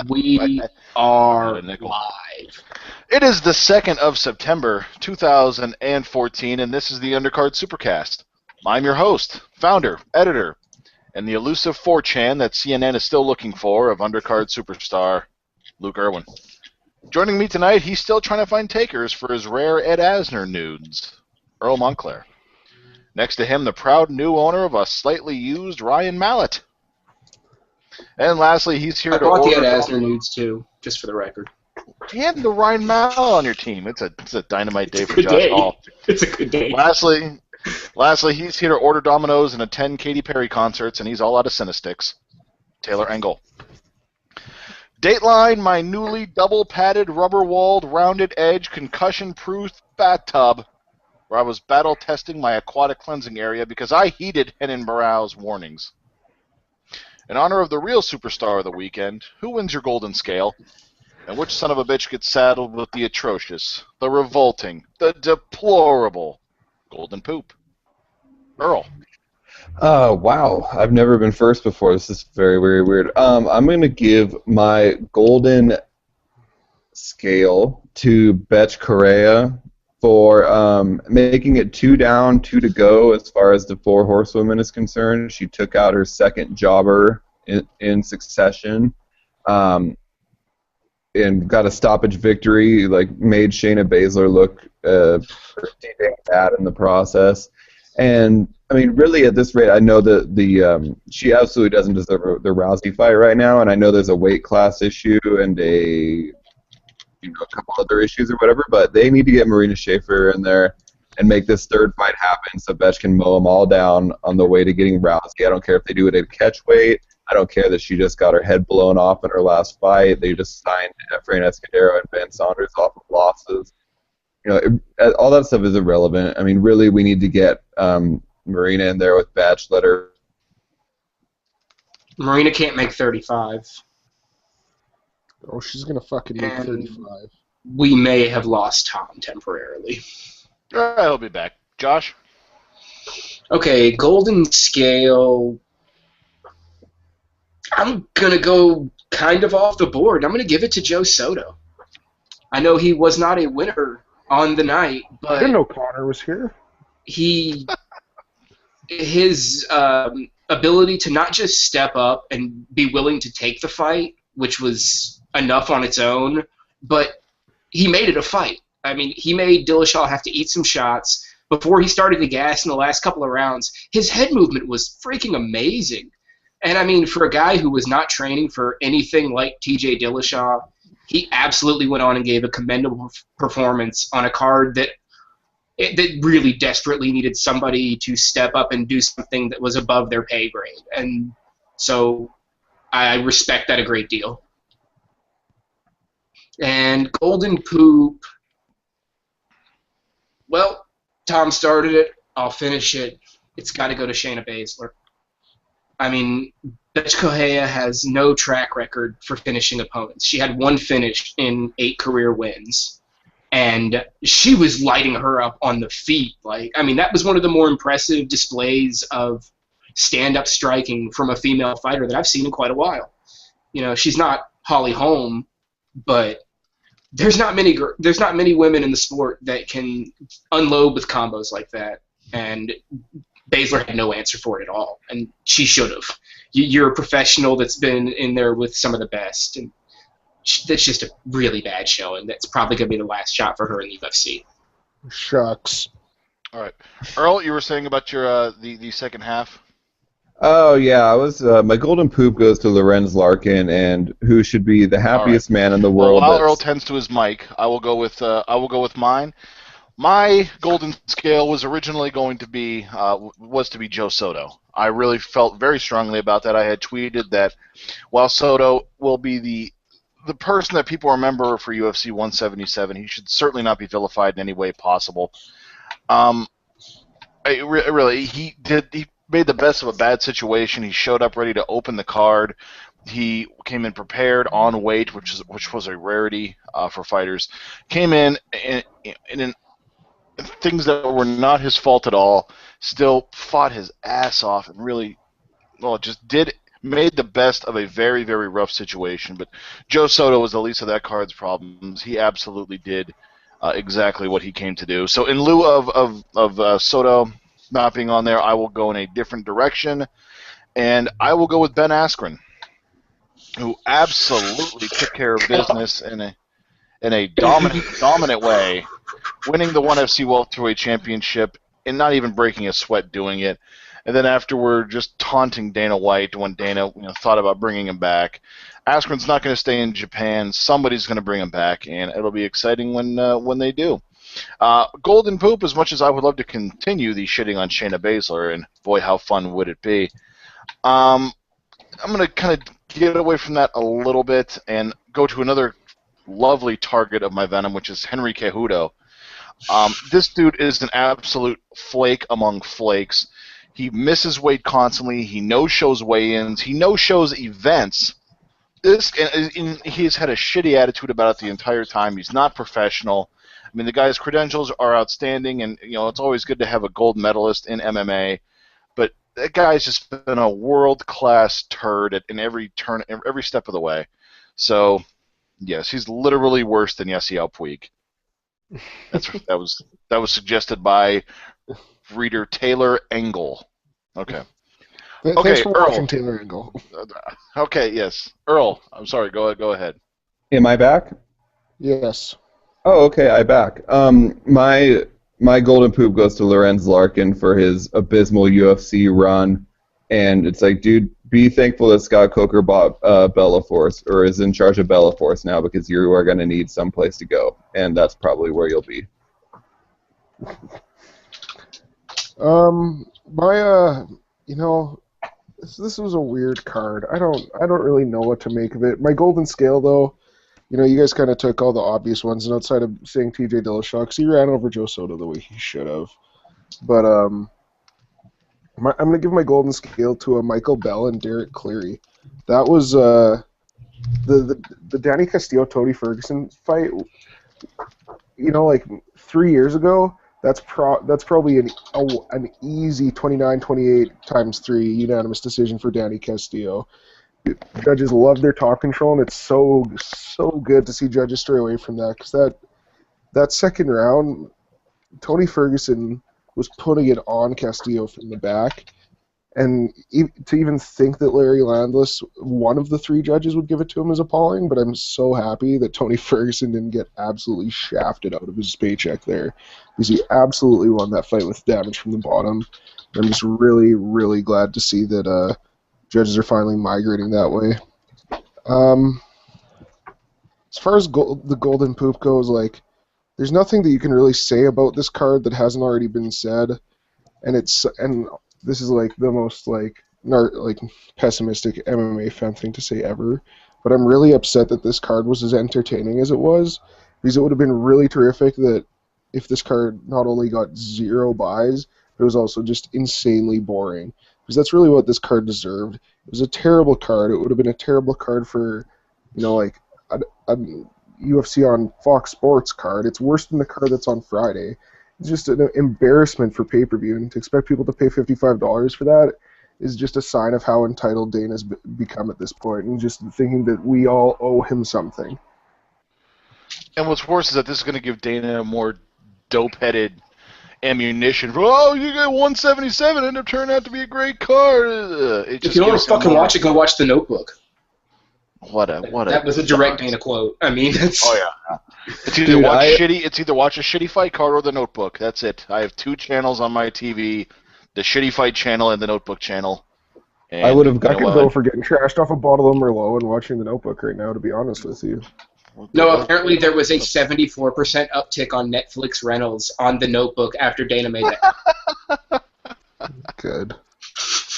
We are live. It is the 2nd of September, 2014, and this is the Undercard Supercast. I'm your host, founder, editor, and the elusive 4chan that CNN is still looking for of Undercard superstar, Luke Irwin. Joining me tonight, he's still trying to find takers for his rare Ed Asner nudes, Earl Montclair. Next to him, the proud new owner of a slightly used Ryan Mallett. And lastly, he's here I to bought order... the Ed Asner nudes too, just for the record. You had the Ryan Mallett on your team. It's a dynamite day for Josh day. Hall. It's a good day. Lastly, he's here to order Domino's and attend Katy Perry concerts, and he's all out of Cinesticks. Taylor Engel. Dateline, my newly double-padded, rubber-walled, rounded-edge, concussion-proof bathtub, where I was battle-testing my aquatic cleansing area because I heeded Henan Barrow's warnings. In honor of the real superstar of the weekend, who wins your golden scale? And which son of a bitch gets saddled with the atrocious, the revolting, the deplorable golden poop? Earl. Wow. I've never been first before. This is very, very weird. I'm going to give my golden scale to Betch Correa for making it 2 down, 2 to go as far as the 4 horsewomen is concerned. She took out her second jobber in succession. And got a stoppage victory, like made Shayna Baszler look pretty damn bad in the process. And I mean, really, at this rate, I know that she absolutely doesn't deserve the Rousey fight right now, and I know there's a weight class issue and a couple other issues or whatever, but they need to get Marina Shafir in there and make this third fight happen so Betch can mow them all down on the way to getting Rousey. I don't care if they do it at catch weight. I don't care that she just got her head blown off in her last fight. They just signed Efrain Escudero and Ben Saunders off of losses. All that stuff is irrelevant. I mean, really, we need to get Marina in there with Betch. Let her. Marina can't make 35. Oh, she's gonna fucking make 35. We may have lost Tom temporarily. All right, he'll be back. Josh? Okay, golden scale. I'm going to go kind of off the board. I'm going to give it to Joe Soto. I know he was not a winner on the night, but I didn't know Connor was here. His ability to not just step up and be willing to take the fight, which was enough on its own, but he made it a fight. I mean, he made Dillashaw have to eat some shots. Before he started to gas in the last couple of rounds, his head movement was freaking amazing. And, I mean, for a guy who was not training for anything like TJ Dillashaw, he absolutely went on and gave a commendable performance on a card that really desperately needed somebody to step up and do something that was above their pay grade. And so I respect that a great deal. And Golden Poop, well, Tom started it. I'll finish it. It's got to go to Shayna Baszler. I mean, Betch Correa has no track record for finishing opponents. She had 1 finish in 8 career wins, and she was lighting her up on the feet. That was one of the more impressive displays of stand-up striking from a female fighter that I've seen in quite a while. She's not Holly Holm, but there's not many women in the sport that can unload with combos like that, and Baszler had no answer for it at all, and she should have. You're a professional that's been in there with some of the best, and that's just a really bad showing. That's probably going to be the last shot for her in the UFC. Shucks. All right. Earl, you were saying about your the second half? Oh, yeah. I was my golden poop goes to Lorenz Larkin, and who should be the happiest man in the world. Well, while Earl tends to his mic, I will go with mine. My golden scale was originally going to be Joe Soto. I really felt very strongly about that. I had tweeted that while Soto will be the person that people remember for UFC 177, he should certainly not be vilified in any way possible. He made the best of a bad situation. He showed up ready to open the card. He came in prepared on weight, which was a rarity for fighters. Came in things that were not his fault at all. Still fought his ass off and really, just made the best of a very, very rough situation. But Joe Soto was the least of that card's problems. He absolutely did exactly what he came to do. So in lieu of Soto not being on there, I will go in a different direction, and I will go with Ben Askren, who absolutely took care of business in a dominant way, winning the ONE FC Welterweight Championship and not even breaking a sweat doing it. And then afterward, just taunting Dana White when Dana thought about bringing him back. Askren's not going to stay in Japan. Somebody's going to bring him back, and it'll be exciting when they do. Golden Poop, as much as I would love to continue the shitting on Shayna Baszler, and boy, how fun would it be, I'm going to kind of get away from that a little bit and go to another lovely target of my venom, which is Henry Cejudo. This dude is an absolute flake among flakes. He misses weight constantly. He no-shows weigh-ins. He no-shows events. He's had a shitty attitude about it the entire time. He's not professional. I mean, the guy's credentials are outstanding, and it's always good to have a gold medalist in MMA. But that guy's just been a world-class turd in every turn, every step of the way. So, yes, he's literally worse than Yasiel Puig. That was suggested by reader Taylor Engel. Okay. Thanks for Earl. watching, Taylor Engel. Okay, yes. Earl, I'm sorry, go ahead. Am I back? Yes. Oh, okay, I'm back. My golden poop goes to Lorenz Larkin for his abysmal UFC run, and it's like, dude, be thankful that Scott Coker bought Bellaforce, or is in charge of Bellaforce now, because you are going to need someplace to go, and that's probably where you'll be. This was a weird card. I don't really know what to make of it. My golden scale, though, you guys kind of took all the obvious ones, and outside of saying TJ Dillashaw, because he ran over Joe Soto the way he should have. But I'm going to give my golden scale to Michael Bell and Derek Cleary. That was the Danny Castillo-Tony Ferguson fight. Like 3 years ago, that's probably an easy 29-28 times 3 unanimous decision for Danny Castillo. Judges love their top control, and it's so good to see judges stray away from that, because that second round, Tony Ferguson was putting it on Castillo from the back, and to even think that Larry Landless, one of the 3 judges, would give it to him is appalling, but I'm so happy that Tony Ferguson didn't get absolutely shafted out of his paycheck there, because he absolutely won that fight with damage from the bottom. I'm just really, really glad to see that judges are finally migrating that way. As far as the golden poop goes, there's nothing that you can really say about this card that hasn't already been said, and this is the most pessimistic MMA fan thing to say ever, but I'm really upset that this card was as entertaining as it was, because it would have been really terrific that if this card not only got 0 buys, but it was also just insanely boring, because that's really what this card deserved. It was a terrible card. It would have been a terrible card for, a UFC on Fox Sports card. It's worse than the card that's on Friday. It's just an embarrassment for pay-per-view, and to expect people to pay $55 for that is just a sign of how entitled Dana's become at this point, and just thinking that we all owe him something. And what's worse is that this is going to give Dana more dope-headed ammunition for, you get 177, ended up turning out to be a great card. If you don't want to fucking watch it, go watch The Notebook. That was a direct Dana quote. I mean, it's... Oh yeah. It's either watch a shitty fight card or The Notebook. That's it. I have 2 channels on my TV: the shitty fight channel and the Notebook channel. And I could go for getting trashed off a bottle of Merlot and watching The Notebook right now, to be honest with you. No, apparently there was a 74% uptick on Netflix rentals on The Notebook after Dana made that. Good.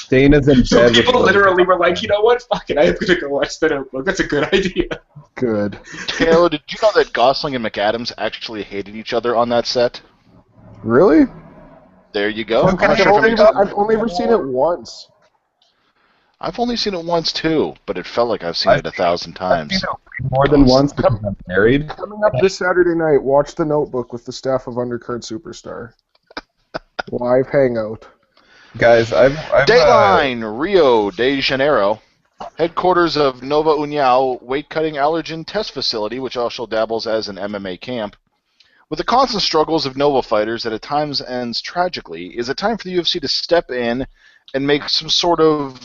Dana's in So bed with people literally were like, you know what? Fuck it, I am going to go watch The Notebook. That's a good idea. Good. Taylor, did you know that Gosling and McAdams actually hated each other on that set? Really? There you go. I've only ever seen it once. I've only seen it once too, but it felt like I've seen it 1,000 times. I've seen it more than once because I'm married. Coming up this Saturday night, watch The Notebook with the staff of Undercard Superstar. Live hangout. Guys, I've Dateline, Rio de Janeiro. Headquarters of Nova Uniao weight-cutting allergen test facility, which also dabbles as an MMA camp. With the constant struggles of Nova fighters that at times ends tragically, is it time for the UFC to step in and make some sort of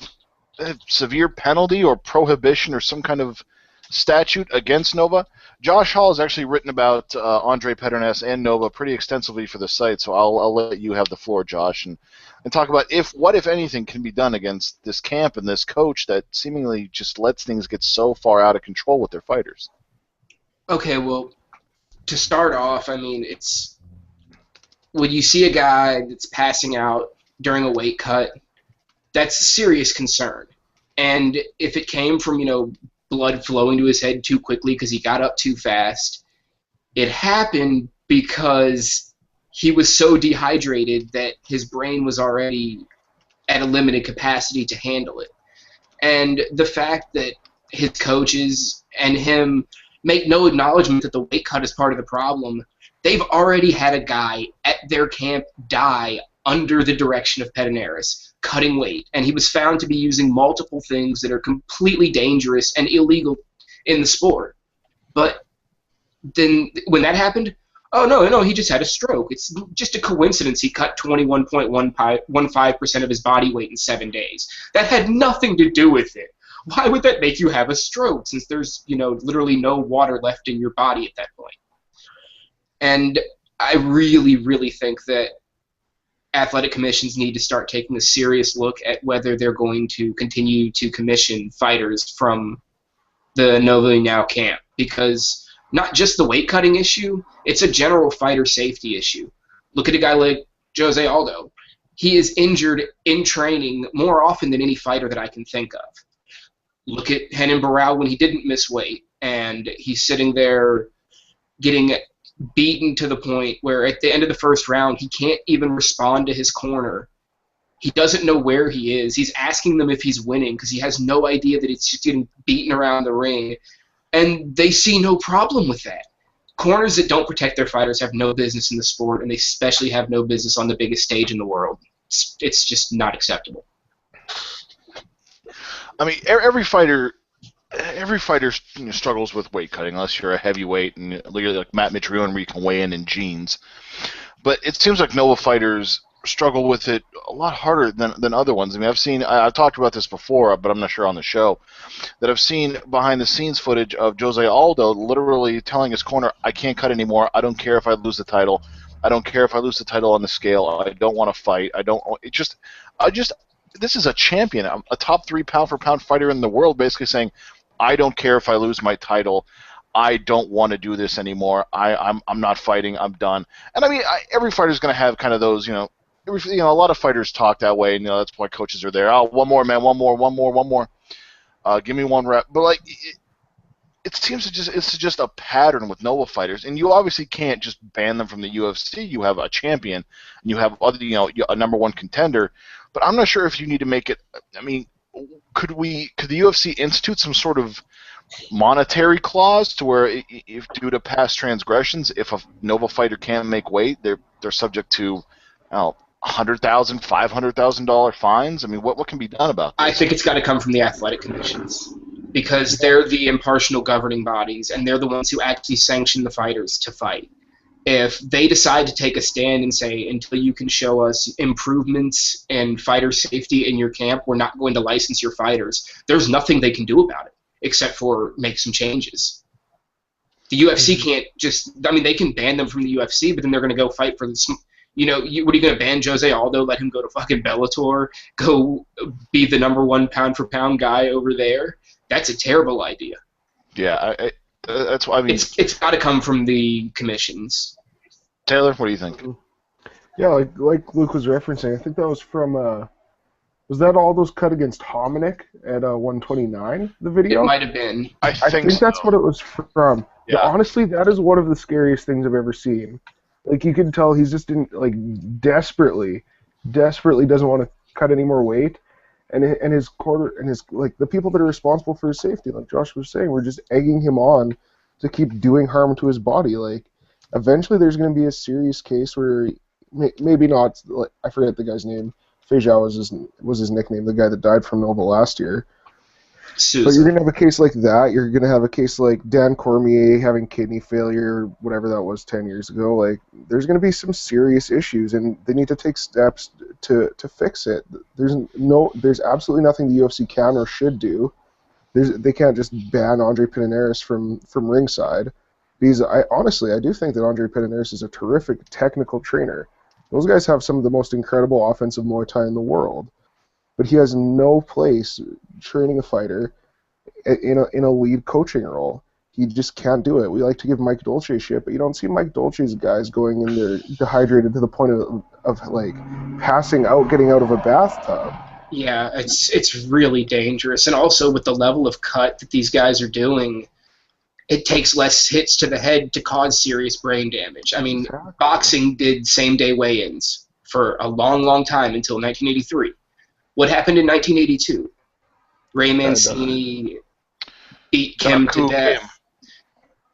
severe penalty or prohibition or some kind of statute against Nova? Josh Hall has actually written about Andre Pedernès and Nova pretty extensively for the site, so I'll let you have the floor, Josh, and talk about what, if anything, can be done against this camp and this coach that seemingly just lets things get so far out of control with their fighters. Okay, well, to start off, I mean, it's when you see a guy that's passing out during a weight cut, that's a serious concern. And if it came from, blood flowing to his head too quickly because he got up too fast, it happened because he was so dehydrated that his brain was already at a limited capacity to handle it. And the fact that his coaches and him make no acknowledgement that the weight cut is part of the problem, they've already had a guy at their camp die under the direction of Pedernès, cutting weight, and he was found to be using multiple things that are completely dangerous and illegal in the sport. But then when that happened, oh, no, he just had a stroke. It's just a coincidence he cut 21.15% of his body weight in 7 days. That had nothing to do with it. Why would that make you have a stroke, since there's, literally no water left in your body at that point? And I really, really think that athletic commissions need to start taking a serious look at whether they're going to continue to commission fighters from the Nova Uniao camp, because not just the weight cutting issue, it's a general fighter safety issue. Look at a guy like Jose Aldo. He is injured in training more often than any fighter that I can think of. Look at Renan Barão when he didn't miss weight, and he's sitting there getting beaten to the point where at the end of the first round he can't even respond to his corner. He doesn't know where he is. He's asking them if he's winning because he has no idea that he's just getting beaten around the ring, and they see no problem with that. Corners that don't protect their fighters have no business in the sport, and they especially have no business on the biggest stage in the world. It's just not acceptable. I mean, every fighter struggles with weight cutting, unless you're a heavyweight and like Matt Mitrione, where you can weigh in jeans. But it seems like Nova fighters struggle with it a lot harder than other ones. I mean, I've talked about this before, but I'm not sure on the show, that I've seen behind-the-scenes footage of Jose Aldo literally telling his corner, I can't cut anymore. I don't care if I lose the title. I don't care if I lose the title on the scale. I don't want to fight. This is a champion, a top 3 pound-for-pound fighter in the world, basically saying, I don't care if I lose my title. I don't want to do this anymore. I'm not fighting. I'm done. And I mean, every fighter's going to have kind of those, a lot of fighters talk that way, and that's why coaches are there. Oh, one more, man, one more. Give me one rep. But like, it seems it's just a pattern with Nova fighters, and you obviously can't just ban them from the UFC. You have a champion, and you have other, a number 1 contender. But I'm not sure if you need to make it. I mean, could the UFC institute some sort of monetary clause to where, if due to past transgressions, if a Nova fighter can't make weight, they're subject to $100,000, $500,000 fines? I mean, what can be done about this? I think it's got to come from the athletic commissions, because they're the impartial governing bodies, and they're the ones who actually sanction the fighters to fight. If they decide to take a stand and say, until you can show us improvements in fighter safety in your camp, we're not going to license your fighters, there's nothing they can do about it except for make some changes. The UFC can't just, I mean, they can ban them from the UFC, but then they're going to go fight for this. What are you going to ban Jose Aldo, let him go to fucking Bellator, go be the number 1 pound-for-pound guy over there? That's a terrible idea. Yeah, that's why I mean. It's got to come from the commissions. Taylor, what do you think? Yeah, like Luke was referencing, I think that was from was that Aldo's cut against Hominick at 129? The video. It might have been. I think so. That's what it was from. Yeah. But honestly, that is one of the scariest things I've ever seen. Like, you can tell he's just desperately doesn't want to cut any more weight, and his quarter and his the people that are responsible for his safety, like Josh was saying, were just egging him on to keep doing harm to his body. Like, eventually, there's going to be a serious case where maybe not. I forget the guy's name. Feijao was his nickname. The guy that died from Nova last year. Sousa. But you're going to have a case like that. You're going to have a case like Dan Cormier having kidney failure, whatever that was 10 years ago. Like, there's going to be some serious issues, and they need to take steps to fix it. There's absolutely nothing the UFC can or should do. They can't just ban Andre Pederneiras from ringside. Because I do think that Andre Pederneiras is a terrific technical trainer. Those guys have some of the most incredible offensive Muay Thai in the world. But he has no place training a fighter in a lead coaching role. He just can't do it. We like to give Mike Dolce shit, but you don't see Mike Dolce's guys going in there dehydrated to the point of like passing out, getting out of a bathtub. Yeah, it's really dangerous. And also with the level of cut that these guys are doing, it takes less hits to the head to cause serious brain damage. I mean, Exactly. Boxing did same-day weigh-ins for a long, long time until 1983. What happened in 1982? Ray Mancini beat Kim to death.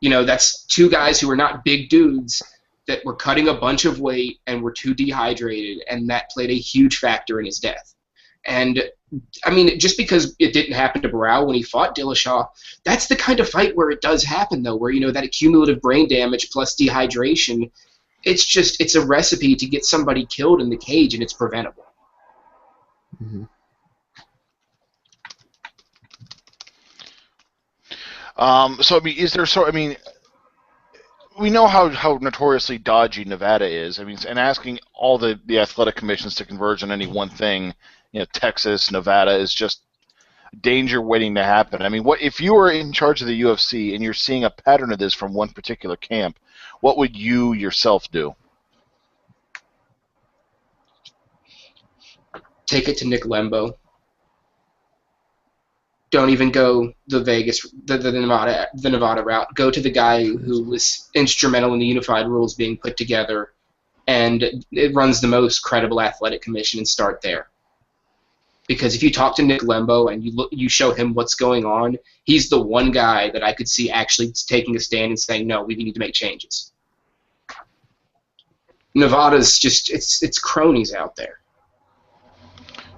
You know, that's two guys who were not big dudes that were cutting a bunch of weight and were too dehydrated, and that played a huge factor in his death. And, I mean, just because it didn't happen to Barao when he fought Dillashaw, that's the kind of fight where it does happen, though, where, you know, that accumulative brain damage plus dehydration, it's a recipe to get somebody killed in the cage, and it's preventable. Mm-hmm. So, I mean, we know how notoriously dodgy Nevada is. I mean, and asking all the athletic commissions to converge on any one thing, you know, Texas, Nevada, is just danger waiting to happen. I mean, what if you were in charge of the UFC and you're seeing a pattern of this from one particular camp? What would you yourself do? Take it to Nick Lembo. Don't even go the Nevada route. Go to the guy who was instrumental in the unified rules being put together, and it runs the most credible athletic commission, and start there. Because if you talk to Nick Lembo and you show him what's going on, he's the one guy that I could see actually taking a stand and saying, no, we need to make changes. Nevada's just, it's cronies out there.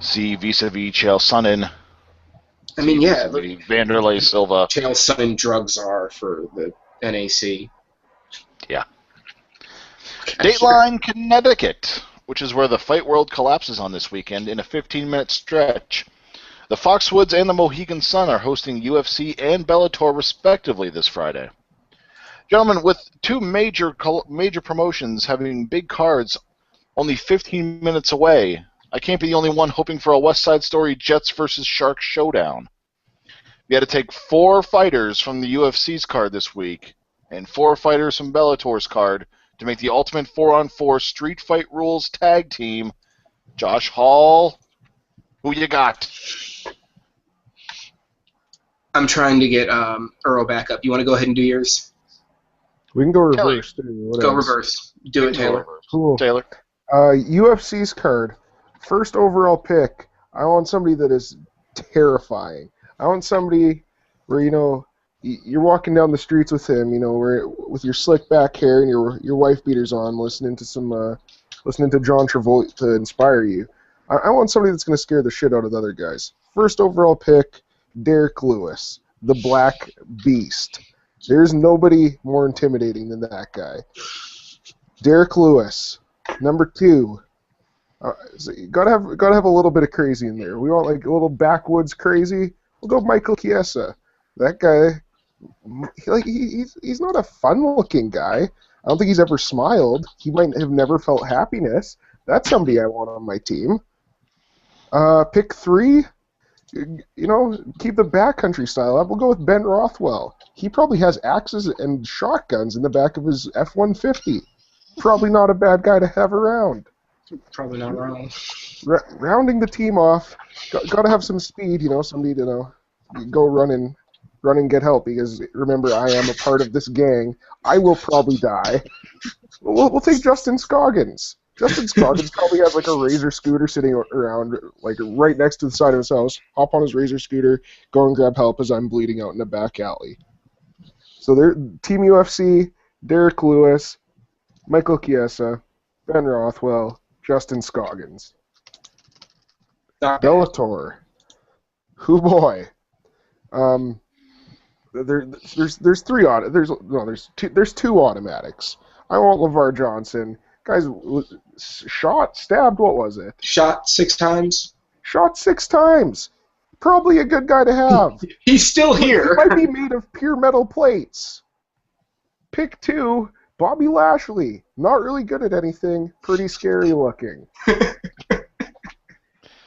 See vis-a-vis Chael Sonnen. I mean, yeah. Vanderlei Silva. Chael Sonnen drugs are for the NAC. Yeah. Dateline, Connecticut, which is where the fight world collapses on this weekend in a 15-minute stretch. The Foxwoods and the Mohegan Sun are hosting UFC and Bellator respectively this Friday. Gentlemen, with two major promotions having big cards only 15 minutes away, I can't be the only one hoping for a West Side Story Jets versus Sharks showdown. We had to take 4 fighters from the UFC's card this week and 4 fighters from Bellator's card to make the ultimate 4-on-4 Street Fight Rules tag team. Josh Hall, who you got? I'm trying to get Earl back up. You want to go ahead and do yours? We can go reverse, too. Go reverse. Do it, Taylor. Cool. Taylor. UFC's card. First overall pick, I want somebody that is terrifying. I want somebody where, you know, you're walking down the streets with him, you know, where with your slick back hair and your wife beaters on, listening to John Travolta to inspire you. I want somebody that's going to scare the shit out of the other guys. First overall pick, Derek Lewis, the Black Beast. There's nobody more intimidating than that guy. Derek Lewis. Number 2. So you gotta have a little bit of crazy in there. We want like a little backwoods crazy. We'll go Michael Chiesa. That guy, he's not a fun-looking guy. I don't think he's ever smiled. He might have never felt happiness. That's somebody I want on my team. Pick 3. You know, keep the backcountry style up. We'll go with Ben Rothwell. He probably has axes and shotguns in the back of his F-150. Probably not a bad guy to have around. Probably not wrong. Rounding the team off, got to have some speed, you know, somebody to go run and get help, because remember, I am a part of this gang. I will probably die. We'll take Justin Scoggins. Justin Scoggins probably has like a Razor scooter sitting around, like right next to the side of his house. Hop on his Razor scooter, go and grab help as I'm bleeding out in a back alley. So they're Team UFC, Derek Lewis, Michael Chiesa, Ben Rothwell, Justin Scoggins. Bellator. Hoo boy. There's three there's two automatics. I want LeVar Johnson. Guys, stabbed. What was it? Shot 6 times. Shot 6 times. Probably a good guy to have. He's still here. He might be made of pure metal plates. Pick 2, Bobby Lashley. Not really good at anything. Pretty scary looking.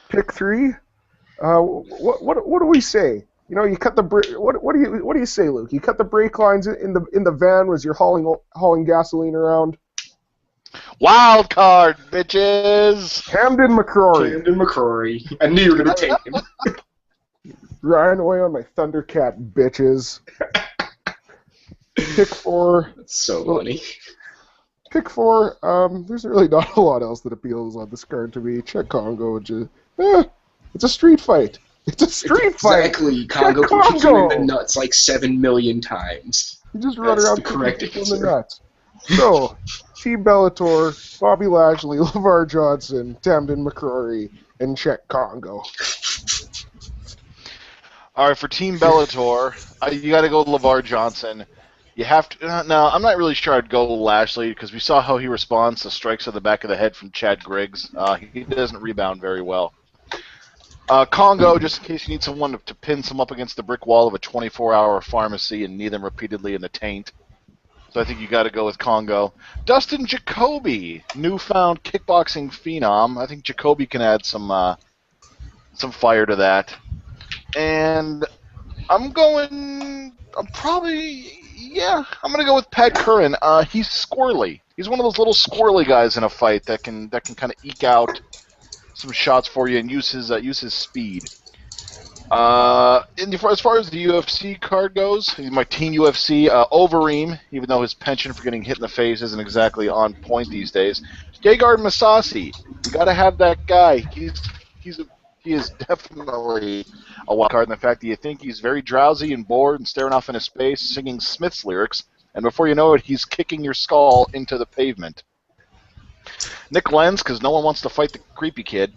Pick 3. What do we say? You know, you cut the what do you say, Luke? You cut the brake lines in the van as you're hauling gasoline around. Wild card, bitches. Camden McCrory. I knew you were going to take him. Riding away on my Thundercat, bitches. Pick 4. That's so funny. Pick 4. There's really not a lot else that appeals on this card to me. Check Congo. It's a street fight. It's a street fight. Exactly. Congo can kick you in the nuts like 7 million times. You just run around kicking people in the nuts. So, Team Bellator, Bobby Lashley, LeVar Johnson, Tamden McCrory, and Czech Congo. All right, for Team Bellator, you got to go LeVar Johnson. You have to. No, I'm not really sure I'd go Lashley because we saw how he responds to strikes to the back of the head from Chad Griggs. He doesn't rebound very well. Congo, just in case you need someone to pin some up against the brick wall of a 24-hour pharmacy and knee them repeatedly in the taint. So I think you got to go with Congo. Dustin Jacoby, newfound kickboxing phenom. I think Jacoby can add some fire to that. And I'm going to go with Pat Curran. He's squirrely. He's one of those little squirrely guys in a fight that can kind of eke out some shots for you and use his speed. And as far as the UFC card goes, my Team UFC, Overeem, even though his penchant for getting hit in the face isn't exactly on point these days. Gegard Mousasi, you got to have that guy. He is definitely a wild card in the fact that you think he's very drowsy and bored and staring off into space, singing Smith's lyrics, and before you know it, he's kicking your skull into the pavement. Nick Lenz, because no one wants to fight the creepy kid.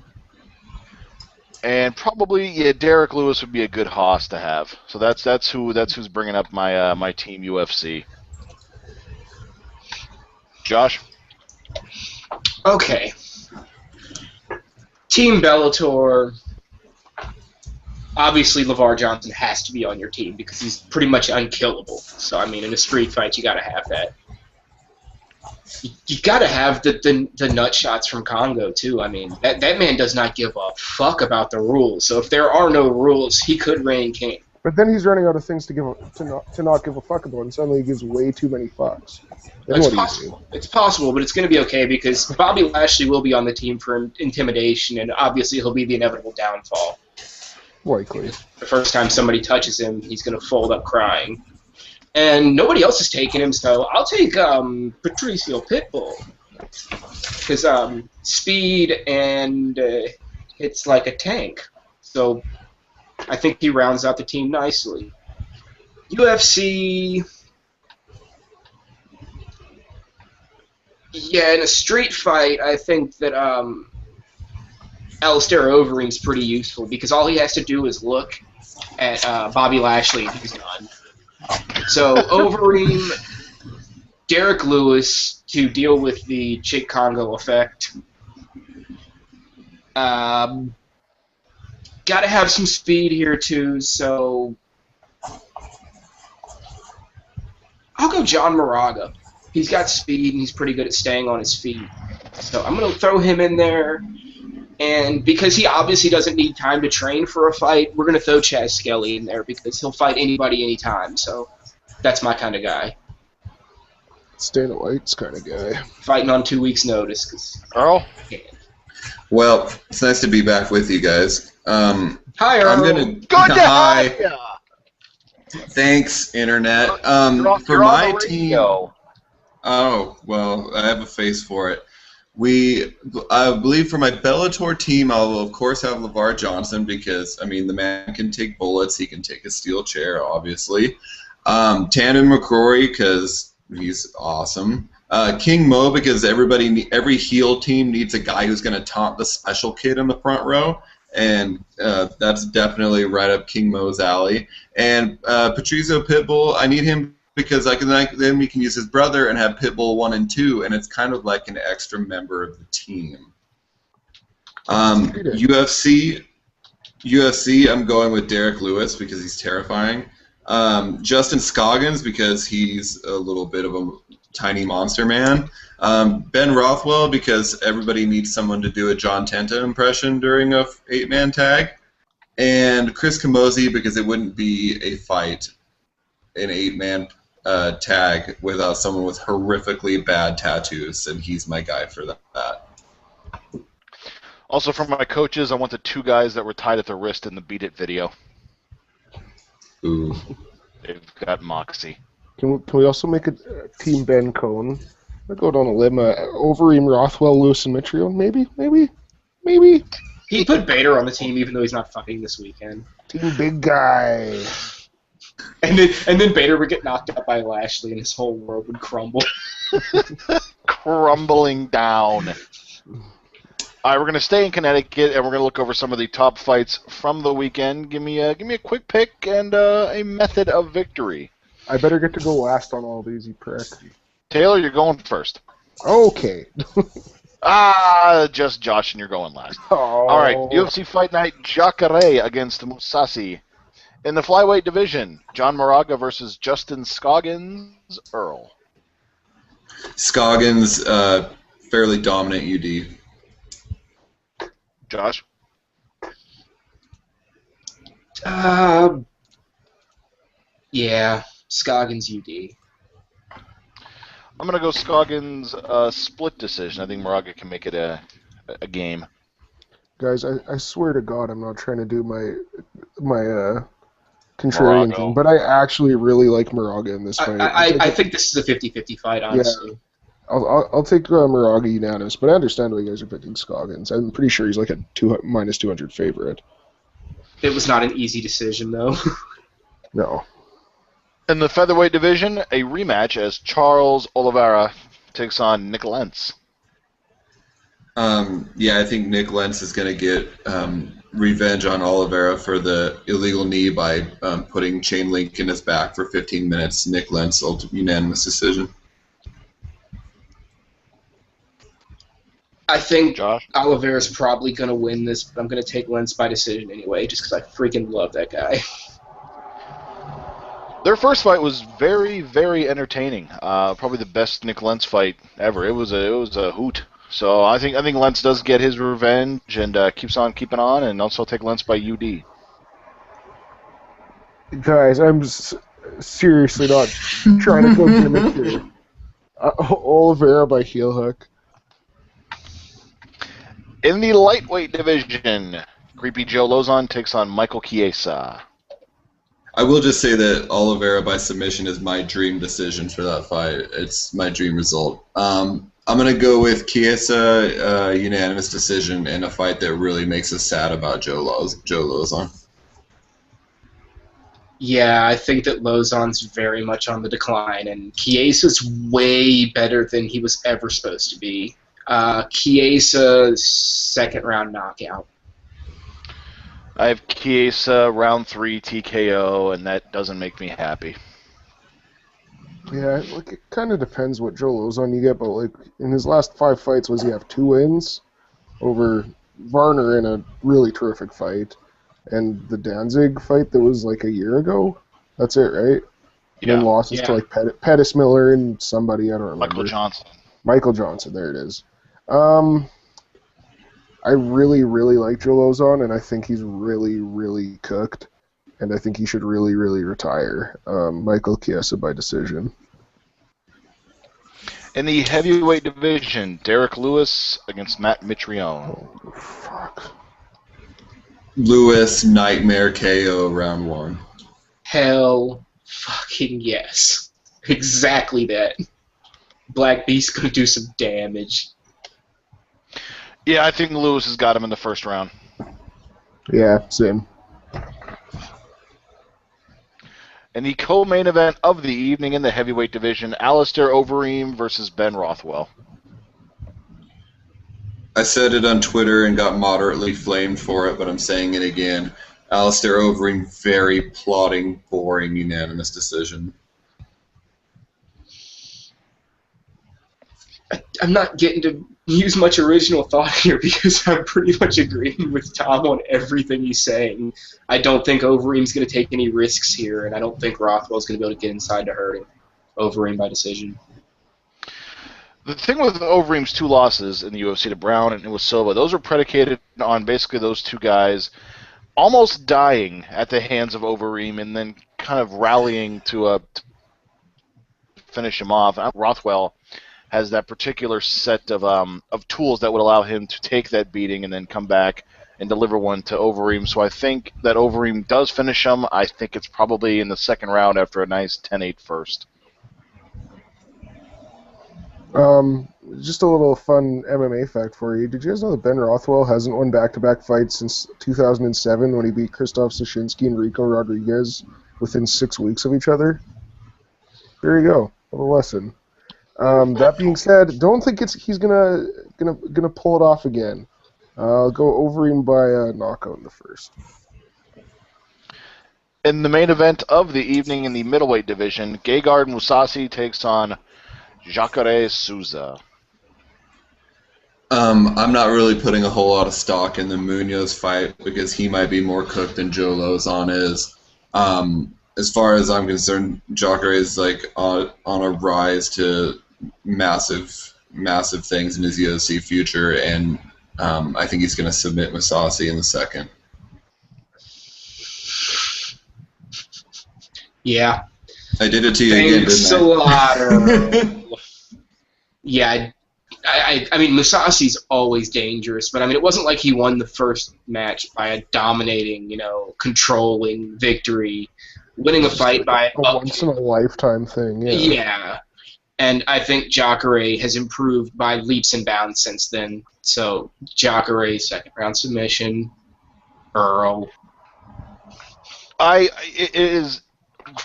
And probably, Derek Lewis would be a good hoss to have. So that's who's bringing up my Team UFC. Josh? Okay. Team Bellator. Obviously, LeVar Johnson has to be on your team because he's pretty much unkillable. So, I mean, in a street fight, you got to have that. You got to have the nut shots from Congo, too. I mean, that man does not give a fuck about the rules. So if there are no rules, he could reign king. But then he's running out of things to not give a fuck about, and suddenly he gives way too many fucks. It's possible. It's possible, but it's going to be okay because Bobby Lashley will be on the team for intimidation, and obviously he'll be the inevitable downfall. Likely. The first time somebody touches him, he's going to fold up crying. And nobody else is taking him, so I'll take Patricio Pitbull. Because speed and it's like a tank. So I think he rounds out the team nicely. UFC... Yeah, in a street fight, I think that Alistair Overeem's pretty useful because all he has to do is look at Bobby Lashley and he's done. So Overeem, Derek Lewis to deal with the Chick Congo effect. Got to have some speed here too, so I'll go John Moraga. He's got speed and he's pretty good at staying on his feet. So I'm going to throw him in there. And because he obviously doesn't need time to train for a fight, we're going to throw Chaz Skelly in there because he'll fight anybody anytime. So that's my kind of guy. Dana White's kind of guy. Fighting on 2 weeks' notice. Cause Earl? Well, it's nice to be back with you guys. Hi, Earl. I'm gonna Good to have ya. Thanks, Internet. You're For on my the team. radio. Oh, well, I have a face for it. I believe for my Bellator team, I'll of course have LeVar Johnson because, I mean, the man can take bullets. He can take a steel chair, obviously. Tannen McCrory because he's awesome. King Mo because every heel team needs a guy who's going to taunt the special kid in the front row. and that's definitely right up King Mo's alley. And Patrizio Pitbull, I need him because then we can use his brother and have Pitbull 1 and 2, and it's kind of like an extra member of the team. UFC, I'm going with Derek Lewis because he's terrifying. Justin Scoggins because he's a little bit of a tiny monster man. Ben Rothwell because everybody needs someone to do a John Tenta impression during a 8-man tag. And Chris Camozzi because it wouldn't be a fight, an 8-man tag without someone with horrifically bad tattoos, and he's my guy for that. Also, from my coaches, I want the 2 guys that were tied at the wrist in the Beat It video. Ooh. They've got moxie. Can we also make a Team Ben Cohn? I'll go down a limb. Overeem, Rothwell, Lewis, and Mitrione. Maybe. He put Bader on the team even though he's not fighting this weekend. Team Big Guy. And then Bader would get knocked out by Lashley and his whole world would crumble. Crumbling down. All right, we're going to stay in Connecticut, and we're going to look over some of the top fights from the weekend. Give me a quick pick and a method of victory. I better get to go last on all these, you prick. Taylor, you're going first. Okay. Just Josh, and you're going last. Oh. All right, UFC Fight Night, Jacare against Musasi. In the flyweight division, John Moraga versus Justin Scoggins Earl. Scoggins, fairly dominant UD. Josh? Yeah, Scoggins UD. I'm going to go Scoggins split decision. I think Moraga can make it a game. Guys, I swear to God I'm not trying to do my contrarian thing, but I actually really like Moraga in this fight. I think this is a 50-50 fight, honestly. Yeah. I'll take Moraga unanimous, but I understand why you guys are picking Scoggins. I'm pretty sure he's like a minus 200 favorite. It was not an easy decision, though. No. In the featherweight division, a rematch as Charles Oliveira takes on Nick Lentz. I think Nick Lentz is going to get revenge on Oliveira for the illegal knee by putting chain link in his back for 15 minutes. Nick Lentz, unanimous decision. I think Josh? Oliveira's probably going to win this, but I'm going to take Lentz by decision anyway, just because I freaking love that guy. Their first fight was very, very entertaining. Probably the best Nick Lentz fight ever. It was a hoot. So I think Lentz does get his revenge and keeps on keeping on, and also take Lentz by UD. Guys, I'm seriously not trying to go gimmick here. Oliveira by heel hook. In the lightweight division, Creepy Joe Lozon takes on Michael Chiesa. I will just say that Oliveira by submission is my dream decision for that fight. It's my dream result. I'm going to go with Chiesa unanimous decision in a fight that really makes us sad about Joe Lozon. Yeah, I think that Lozon's very much on the decline, and Chiesa's way better than he was ever supposed to be. Chiesa's second-round knockout. I have Chiesa round 3 TKO, and that doesn't make me happy. Yeah, like it kind of depends what Joe Lozon you get, but like in his last 5 fights, was he have 2 wins over Varner in a really terrific fight, and the Danzig fight that was like a year ago. That's it, right? And then losses to like Pettis Miller and somebody I don't remember. Michael Johnson. There it is. I really, really like Joe Lozon, and I think he's really, really cooked, and I think he should really, really retire. Michael Chiesa by decision. In the heavyweight division, Derek Lewis against Matt Mitrione. Oh, fuck. Lewis, Nightmare KO, round 1. Hell fucking yes. Exactly that. Black Beast's going to do some damage. Yeah, I think Lewis has got him in the first round. Yeah, same. In the co-main event of the evening in the heavyweight division, Alistair Overeem versus Ben Rothwell. I said it on Twitter and got moderately flamed for it, but I'm saying it again. Alistair Overeem, very plodding, boring, unanimous decision. I'm not getting to use much original thought here because I'm pretty much agreeing with Tom on everything he's saying. I don't think Overeem's going to take any risks here, and I don't think Rothwell's going to be able to get inside to hurt him. Overeem by decision. The thing with Overeem's 2 losses in the UFC to Brown and Iwasova, those were predicated on basically those 2 guys almost dying at the hands of Overeem and then kind of rallying to finish him off. Rothwell has that particular set of tools that would allow him to take that beating and then come back and deliver one to Overeem. So I think that Overeem does finish him. I think it's probably in the second round after a nice 10-8 first. Just a little fun MMA fact for you. Did you guys know that Ben Rothwell hasn't won back-to-back fights since 2007 when he beat Krzysztof Soszyński and Rico Rodriguez within 6 weeks of each other? There you go. A little lesson. That being said, don't think he's gonna pull it off again. I'll go Overeem by knockout in the first. In the main event of the evening in the middleweight division, Gegard Mousasi takes on Jacare Souza. I'm not really putting a whole lot of stock in the Munoz fight because he might be more cooked than Joe Lozon is. As far as I'm concerned, Jacare is like on a rise to massive things in his UFC future, and I think he's going to submit Mousasi in the second. Yeah. I did it to you again, Thanks didn't a lot. Yeah, I mean, Musasi's always dangerous, but I mean, it wasn't like he won the first match by a dominating, controlling victory, winning a fight by a once-in-a-lifetime thing, yeah. Yeah, and I think Jacare has improved by leaps and bounds since then. So, Jacare, second-round submission, Earl. It is...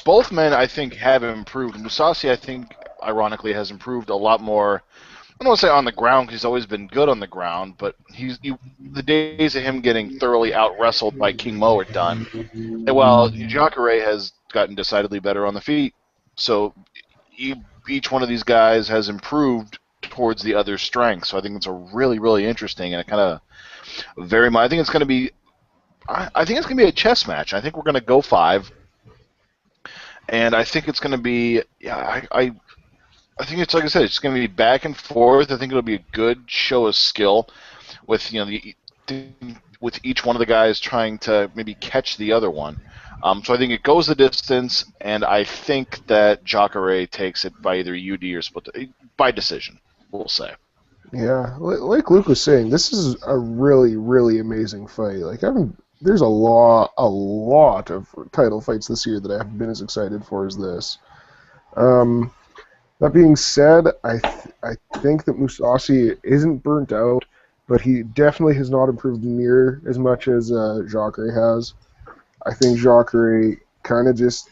Both men, I think, have improved. Mousasi, I think, ironically, has improved a lot more. I don't want to say on the ground, because he's always been good on the ground, but the days of him getting thoroughly out-wrestled by King Mo are done. And while Jacare has gotten decidedly better on the feet, so each one of these guys has improved towards the other's strength. So I think it's a really, really interesting and a kind of very much. I think it's going to be a chess match. I think we're going to go 5. And I think it's going to be, I think it's like I said, it's going to be back and forth. I think it'll be a good show of skill, with with each one of the guys trying to maybe catch the other one. So I think it goes the distance, and I think that Jacare takes it by either UD or by decision. We'll say. Yeah, like Luke was saying, this is a really, really amazing fight. Like there's a lot of title fights this year that I haven't been as excited for as this. That being said, I think that Mousasi isn't burnt out, but he definitely has not improved near as much as Jacare has. I think Jacare kind of just...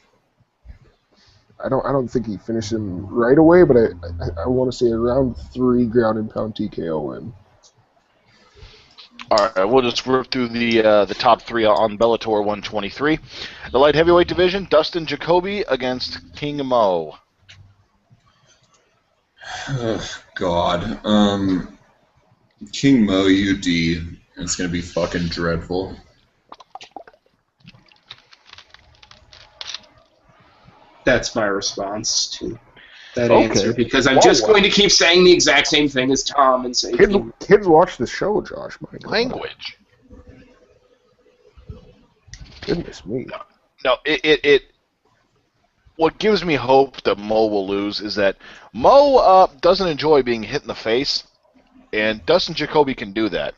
I don't think he finished him right away, but I want to say around 3 ground and pound TKO win. All right, we'll just rip through the top 3 on Bellator 123. The light heavyweight division: Dustin Jacoby against King Mo. Oh, God. King Mo UD. It's going to be fucking dreadful. That's my response to that answer, because I'm going to keep saying the exact same thing as Tom and say... Kids watch the show, Josh. My God. Language. Goodness me. No, what gives me hope that Mo will lose is that Mo doesn't enjoy being hit in the face, and Dustin Jacoby can do that.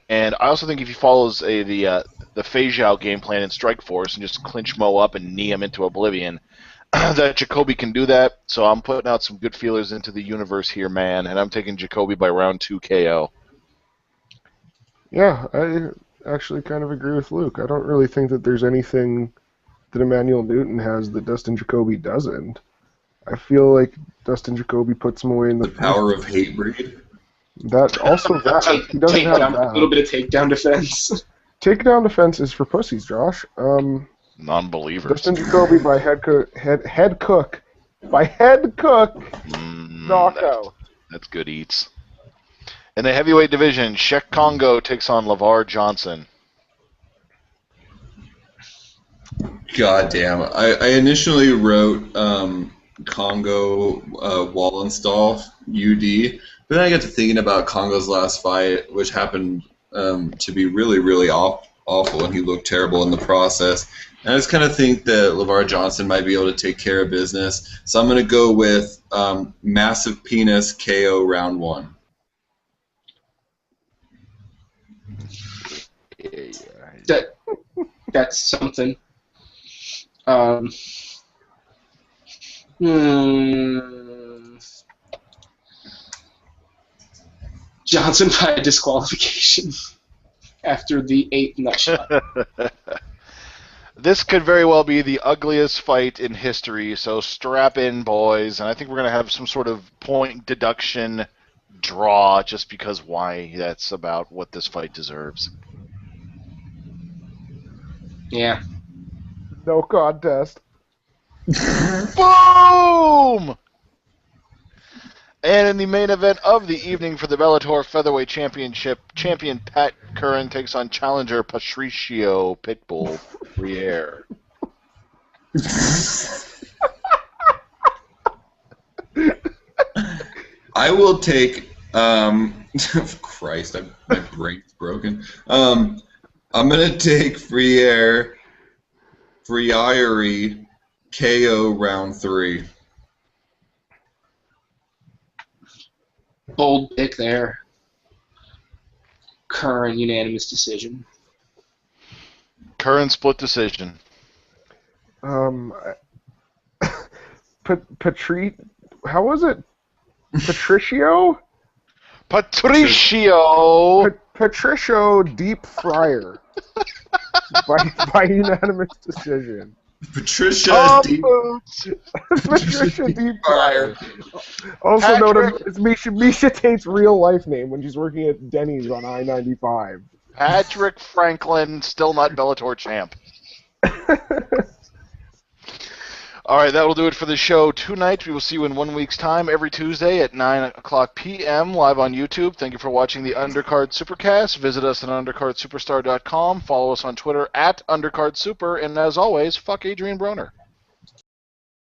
And I also think if he follows the Fei Zhao game plan in Strikeforce and just clinch Mo up and knee him into oblivion, that Jacoby can do that. So I'm putting out some good feelers into the universe here, man, and I'm taking Jacoby by round 2 KO. Yeah, I actually kind of agree with Luke. I don't really think that there's anything that Emmanuel Newton has that Dustin Jacoby doesn't. I feel like Dustin Jacoby puts him away in the power of hate breed. That also that he doesn't have A little that. bit of takedown defense. Takedown defense is for pussies, Josh. Non-believers. Dustin Jacoby by head cook knockout. That's good eats. In the heavyweight division, Shek Congo takes on LeVar Johnson. God damn. I initially wrote Congo Wallenstall UD, but then I got to thinking about Congo's last fight, which happened to be really, really awful, and he looked terrible in the process. And I just kind of think that LeVar Johnson might be able to take care of business. So I'm going to go with massive penis KO round 1. That's something. Johnson by a disqualification after the 8th nut shot. This could very well be the ugliest fight in history, so strap in, boys. And I think we're going to have some sort of point deduction draw just because why that's about what this fight deserves. Yeah. No contest. Boom! And in the main event of the evening for the Bellator Featherweight Championship, champion Pat Curran takes on challenger Patricio Pitbull Freire. I will take. Christ, my brain's broken. I'm gonna take Freire KO round 3. Bold pick there. Current unanimous decision. Curran split decision. How was it? Patricio? Patricio! Patricio Deep Fryer. by unanimous decision. Patricia Deep Patricia Deep Fryer. Also known as Misha Tate's real life name when she's working at Denny's on I-95. Patrick Franklin, still not Bellator champ. All right, that will do it for the show tonight. We will see you in 1 week's time every Tuesday at 9 o'clock p.m. live on YouTube. Thank you for watching the Undercard Supercast. Visit us at undercardsuperstar.com. Follow us on Twitter at undercardsuper. And as always, fuck Adrian Broner.